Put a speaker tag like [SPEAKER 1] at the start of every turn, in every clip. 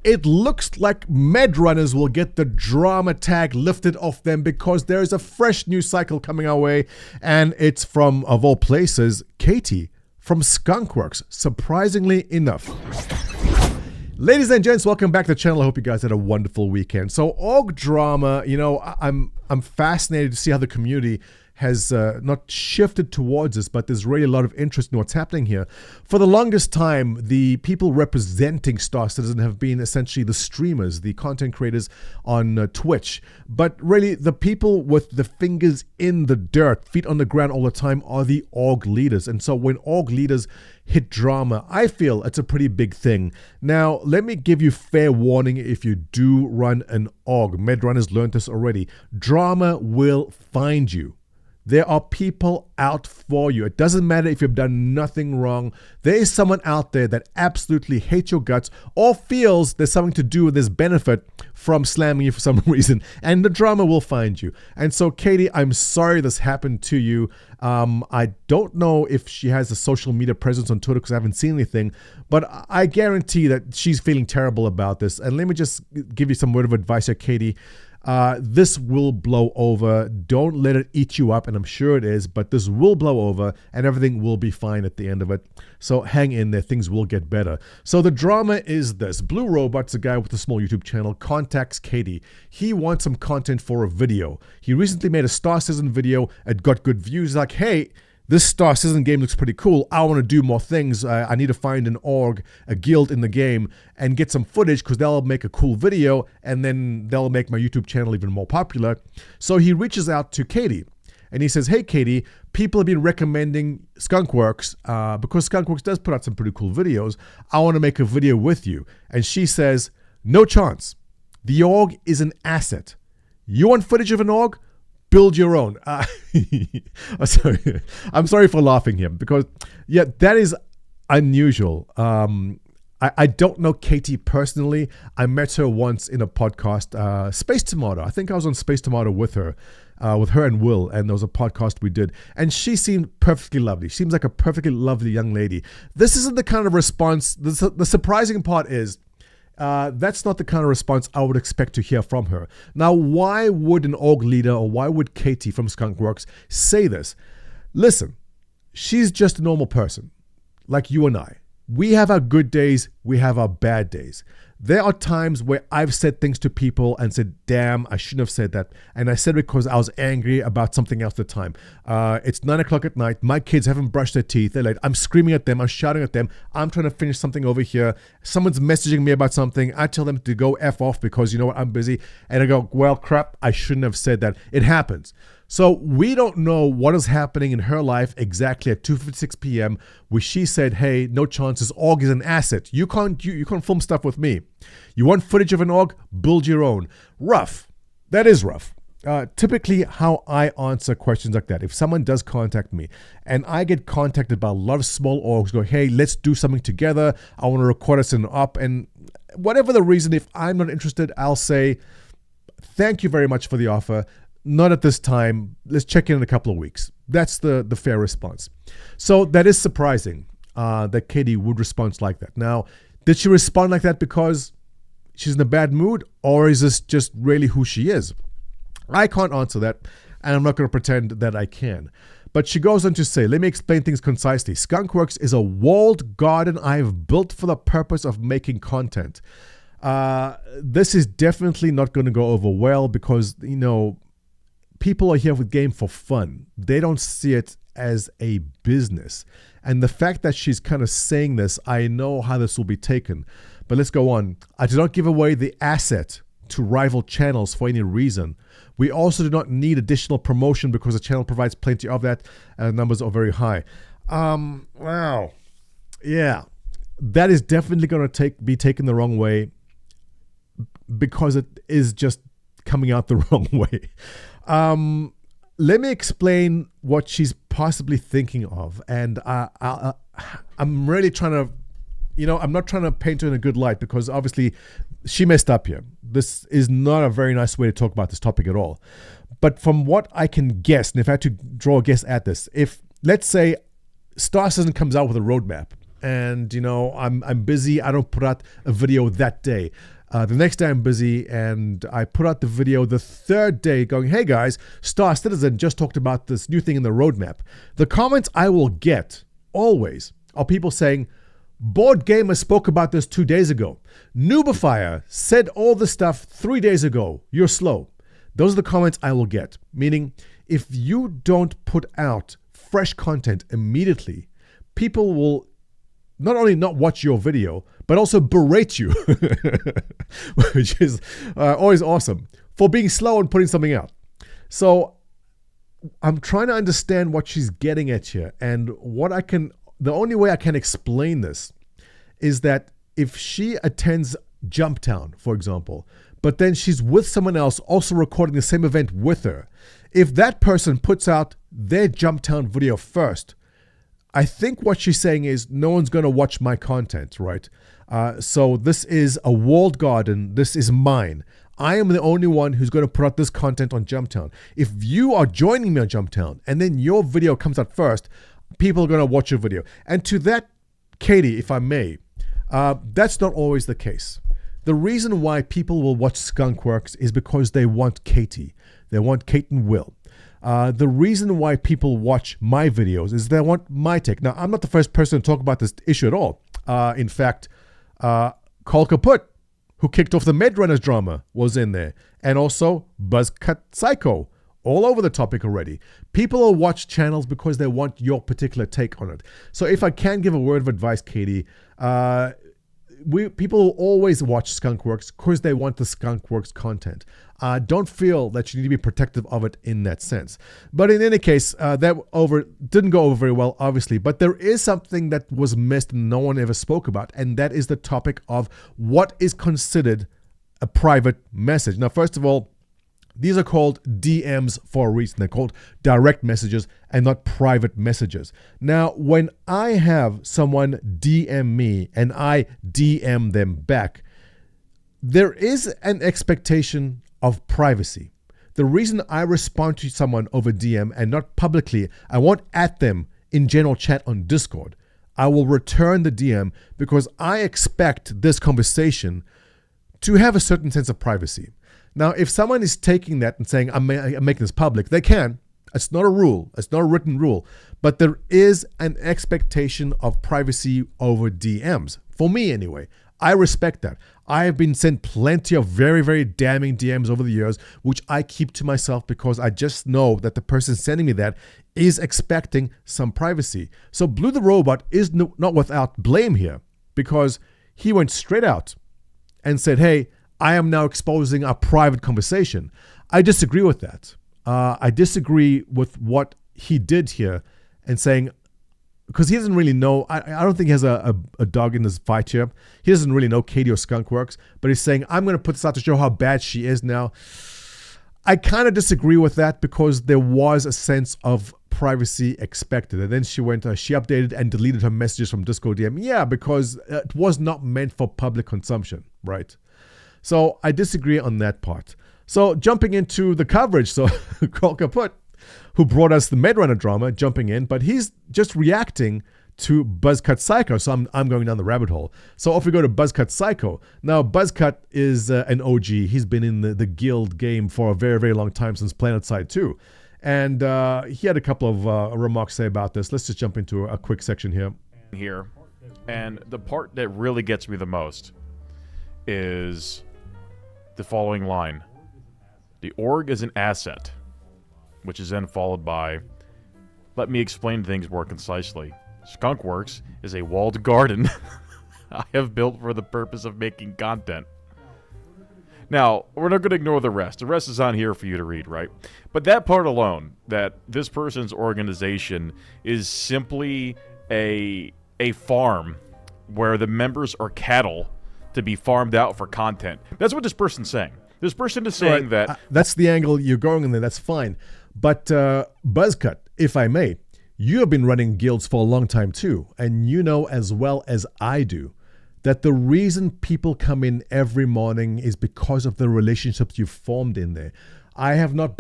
[SPEAKER 1] It looks like Medrunners will get the drama tag lifted off them because there is a fresh news cycle coming our way, and it's from, of all places, Katie from Skunkworks, surprisingly enough. Ladies and gents, welcome back to the channel. I hope you guys had a wonderful weekend. So, org drama, I'm fascinated to see how the community has not shifted towards this, but there's really a lot of interest in what's happening here. For the longest time, the people representing Star Citizen have been essentially the streamers, the content creators on Twitch. But really, the people with the fingers in the dirt, feet on the ground all the time, are the org leaders. And so when org leaders hit drama, I feel it's a pretty big thing. Now, let me give you fair warning if you do run an org. Medrunners learned this already. Drama will find you. There are people out for you. It doesn't matter if you've done nothing wrong. There is someone out there that absolutely hates your guts or feels there's something to do with this benefit from slamming you for some reason, and the drama will find you. And so, Katie, I'm sorry this happened to you. I don't know if she has a social media presence on Twitter because I haven't seen anything, but I guarantee that she's feeling terrible about this. And let me just give you some word of advice here, Katie. This will blow over. Don't let it eat you up, and I'm sure it is, but this will blow over and everything will be fine at the end of it. So hang in there, things will get better. So the drama is this. Blue Robot's a guy with a small YouTube channel, contacts Katie. He wants some content for a video. He recently made a Star Citizen video. It got good views. Like, hey, this Star Citizen game looks pretty cool. I want to do more things. I need to find an org, a guild in the game, and get some footage because they'll make a cool video and then they'll make my YouTube channel even more popular. So he reaches out to Katie and he says, hey, Katie, people have been recommending Skunkworks because Skunkworks does put out some pretty cool videos. I want to make a video with you. And she says, no chance. The org is an asset. You want footage of an org? Build your own. I'm sorry for laughing here because, yeah, that is unusual. I don't know Katie personally. I met her once in a podcast, Space Tomato. I think I was on Space Tomato with her and Will, and there was a podcast we did. And she seemed perfectly lovely. She seems like a perfectly lovely young lady. This isn't the kind of response. The surprising part is, that's not the kind of response I would expect to hear from her. Now, why would an org leader or why would Katie from Skunkworks say this? Listen, she's just a normal person like you and I. We have our good days, we have our bad days. There are times where I've said things to people and said, damn, I shouldn't have said that. And I said it because I was angry about something else at the time. It's 9 o'clock at night. My kids haven't brushed their teeth. They're late. I'm screaming at them. I'm shouting at them. I'm trying to finish something over here. Someone's messaging me about something. I tell them to go F off because, you know what, I'm busy. And I go, well, crap, I shouldn't have said that. It happens. So we don't know what is happening in her life exactly at 2:56 p.m. where she said, hey, no chances, org is an asset. You can't film stuff with me. You want footage of an org? Build your own. Rough. That is rough. Typically how I answer questions like that, if someone does contact me and I get contacted by a lot of small orgs, go, hey, let's do something together. I want to record us an op, and whatever the reason, if I'm not interested, I'll say, thank you very much for the offer. Not at this time. Let's check in a couple of weeks. That's the fair response. So that is surprising that Katie would respond like that. Now, did she respond like that because she's in a bad mood, or is this just really who she is? I can't answer that, and I'm not going to pretend that I can. But she goes on to say, let me explain things concisely. Skunkworks is a walled garden I have built for the purpose of making content. This is definitely not going to go over well because, people are here with game for fun. They don't see it as a business. And the fact that she's kind of saying this, I know how this will be taken. But let's go on. I do not give away the asset to rival channels for any reason. We also do not need additional promotion because the channel provides plenty of that, and numbers are very high. Wow. Yeah. That is definitely going to be taken the wrong way because it is just coming out the wrong way. Let me explain what she's possibly thinking of. And I'm really trying to, I'm not trying to paint her in a good light because obviously she messed up here. This is not a very nice way to talk about this topic at all. But from what I can guess, and if I had to draw a guess at this, if, let's say, Star Citizen comes out with a roadmap and I'm busy. I don't put out a video that day. The next day I'm busy and I put out the video the third day going, hey guys, Star Citizen just talked about this new thing in the roadmap. The comments I will get always are people saying, Board Gamer spoke about this 2 days ago. Noobifier said all this stuff 3 days ago. You're slow. Those are the comments I will get. Meaning, if you don't put out fresh content immediately, people will not only not watch your video, but also berate you, which is always awesome, for being slow and putting something out. So I'm trying to understand what she's getting at here. And the only way I can explain this is that if she attends Jumptown, for example, but then she's with someone else also recording the same event with her, if that person puts out their Jumptown video first, I think what she's saying is no one's going to watch my content, right? So this is a walled garden. This is mine. I am the only one who's going to put out this content on Jumptown. If you are joining me on Jumptown and then your video comes out first, people are going to watch your video. And to that, Katie, if I may, that's not always the case. The reason why people will watch Skunk Works is because they want Katie. They want Kate and Will. The reason why people watch my videos is they want my take. Now, I'm not the first person to talk about this issue at all. In fact, Carl Kaput, who kicked off the Medrunners drama, was in there. And also Buzzcut Psycho, all over the topic already. People will watch channels because they want your particular take on it. So if I can give a word of advice, Katie, people will always watch Skunk Works because they want the Skunk Works content. Don't feel that you need to be protective of it in that sense. But in any case, that didn't go over very well, obviously. But there is something that was missed and no one ever spoke about, and that is the topic of what is considered a private message. Now, first of all, these are called DMs for a reason. They're called direct messages and not private messages. Now, when I have someone DM me and I DM them back, there is an expectation of privacy. The reason I respond to someone over DM and not publicly, I won't at them in general chat on Discord. I will return the DM because I expect this conversation to have a certain sense of privacy. Now, if someone is taking that and saying, I'm making this public, they can. It's not a rule. It's not a written rule. But there is an expectation of privacy over DMs. For me, anyway. I respect that. I have been sent plenty of very, very damning DMs over the years, which I keep to myself because I just know that the person sending me that is expecting some privacy. So Blue the Robot is not without blame here because he went straight out and said, hey, I am now exposing a private conversation. I disagree with that. I disagree with what he did here and saying, because he doesn't really know, I don't think he has a dog in this fight here. He doesn't really know Katie or Skunk Works, but he's saying, I'm going to put this out to show how bad she is now. I kind of disagree with that because there was a sense of privacy expected. And then she updated and deleted her messages from Discord DM. Yeah, because it was not meant for public consumption, right? So I disagree on that part. So jumping into the coverage, so Carl Kaput, who brought us the Medrunner drama, jumping in, but he's just reacting to Buzzcut Psycho. So I'm going down the rabbit hole. So off we go to Buzzcut Psycho. Now, Buzzcut is an OG. He's been in the guild game for a very, very long time, since PlanetSide 2. And he had a couple of remarks to say about this. Let's just jump into a quick section here.
[SPEAKER 2] And the part that really gets me the most is the following line. The org is an asset, which is then followed by, let me explain things more concisely. Skunk Works is a walled garden I have built for the purpose of making content. Now, we're not going to ignore the rest. The rest is on here for you to read, right? But that part alone, that this person's organization is simply a farm where the members are cattle to be farmed out for content. That's what this person's saying. This person is saying that...
[SPEAKER 1] that's the angle you're going in there. That's fine. But Buzzcut, if I may, you have been running guilds for a long time too. And you know as well as I do that the reason people come in every morning is because of the relationships you've formed in there. I'm not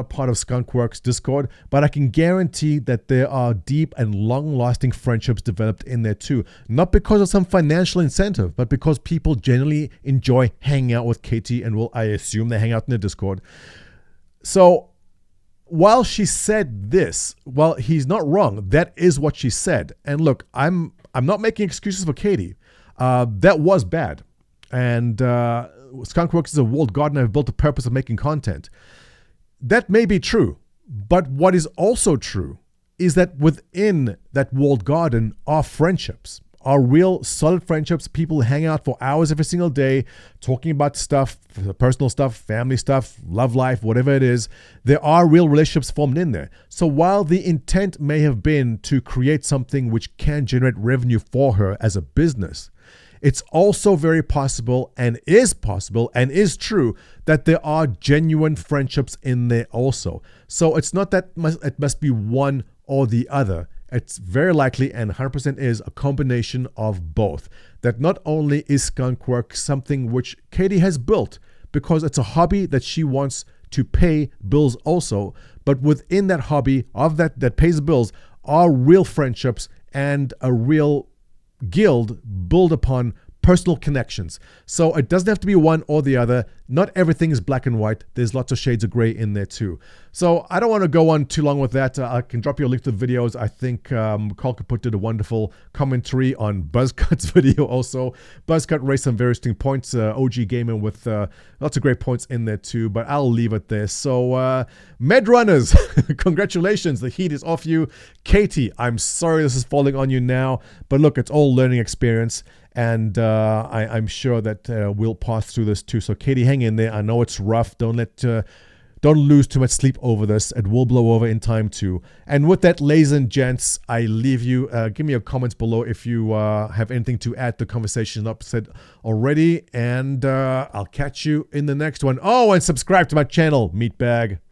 [SPEAKER 1] part of Skunkworks Discord, but I can guarantee that there are deep and long-lasting friendships developed in there too. Not because of some financial incentive, but because people generally enjoy hanging out with Katie, and I assume they hang out in the Discord. So while she said this, well, he's not wrong. That is what she said. And look, I'm not making excuses for Katie. That was bad. And Skunkworks is a walled garden. I've built a purpose of making content. That may be true. But what is also true is that within that walled garden are friendships. Are real solid friendships. People hang out for hours every single day, talking about stuff, personal stuff, family stuff, love life, whatever it is. There are real relationships formed in there. So while the intent may have been to create something which can generate revenue for her as a business, it's also very possible and is true that there are genuine friendships in there also. So it's not that it must be one or the other. It's very likely, and 100% is, a combination of both. That not only is Skunkworks something which Katie has built because it's a hobby that she wants to pay bills also, but within that hobby of that pays bills are real friendships and a real guild built upon personal connections. So it doesn't have to be one or the other. Not everything is black and white. There's lots of shades of gray in there too. So I don't want to go on too long with that. I can drop you a link to the videos. I think Carl Kaput did a wonderful commentary on Buzzcut's video also. Buzzcut raised some very interesting points. OG Gaming with lots of great points in there too, but I'll leave it there. So Med Runners, congratulations. The heat is off you. Katie, I'm sorry this is falling on you now, but look, it's all learning experience. And I'm sure that we'll pass through this too. So Katie, hang in there. I know it's rough. Don't lose too much sleep over this. It will blow over in time too. And with that, ladies and gents, I leave you. Give me your comments below if you have anything to add to the conversation up said already. And I'll catch you in the next one. Oh, and subscribe to my channel, Meatbag.